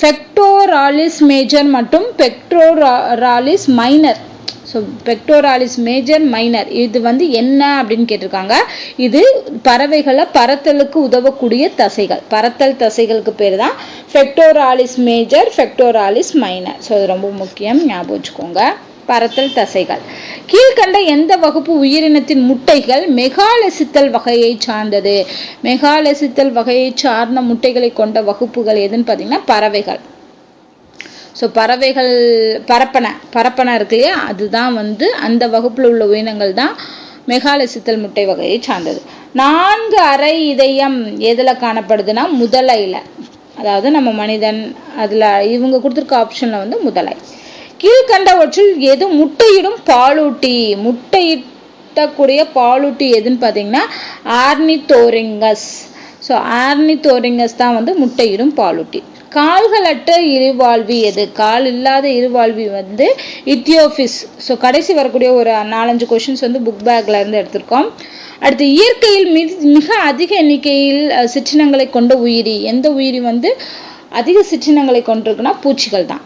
Pectoralis major மற்றும் pectoralis minor. So pectoralis major minor இது வந்து என்ன அப்படின்னு கேட்டிருக்காங்க. இது பறவைகளை பறத்தலுக்கு உதவக்கூடிய தசைகள், பறத்தல் தசைகளுக்கு பேர் தான் pectoralis major, pectoralis minor. So இது ரொம்ப முக்கியம், ஞாபகம் வச்சுக்கோங்க. பறத்தல் தசைகள். கீழ்கண்ட எந்த வகுப்பு உயிரினத்தின் முட்டைகள் மெகாலெசித்தல் வகையை சார்ந்தது? மெகாலெசித்தல் வகையை சார்ந்த முட்டைகளை கொண்ட வகுப்புகள் எதுன்னு பார்த்தீங்கன்னா பறவைகள். ஸோ பறவைகள் பரப்பனை இருக்கு இல்லையா, அதுதான் வந்து அந்த வகுப்பில் உள்ள உயிரினங்கள் தான் மெகாலெசித்தல் முட்டை வகையை சார்ந்தது. 4 அரை இதயம் எதில் காணப்படுதுன்னா முதலையில், அதாவது நம்ம மனிதன் அதில் இவங்க கொடுத்துருக்க ஆப்ஷனில் வந்து முதலை. கீழ்கண்டவற்றில் எது முட்டையிடும் பாலூட்டி? முட்டையிடக்கூடிய பாலூட்டி எதுன்னு பார்த்தீங்கன்னா ஆர்னித்தோரிங்கஸ். ஸோ ஆர்னித்தோரிங்கஸ் தான் வந்து முட்டையிடும் பாலூட்டி. கால்களற்ற இருவாழ்வி எது? கால் இல்லாத இருவாழ்வி வந்து இத்தியோபிஸ். ஸோ கடைசி வரக்கூடிய ஒரு 4-5 கொஷின்ஸ் வந்து புக் பேக்ல இருந்து எடுத்திருக்கோம். அடுத்து இயற்கையில் மிக அதிக எண்ணிக்கையில் சிற்றினங்களை கொண்ட உயிரி. எந்த உயிரி வந்து அதிக சிற்றினங்களை கொண்டிருக்குன்னா பூச்சிகள் தான்.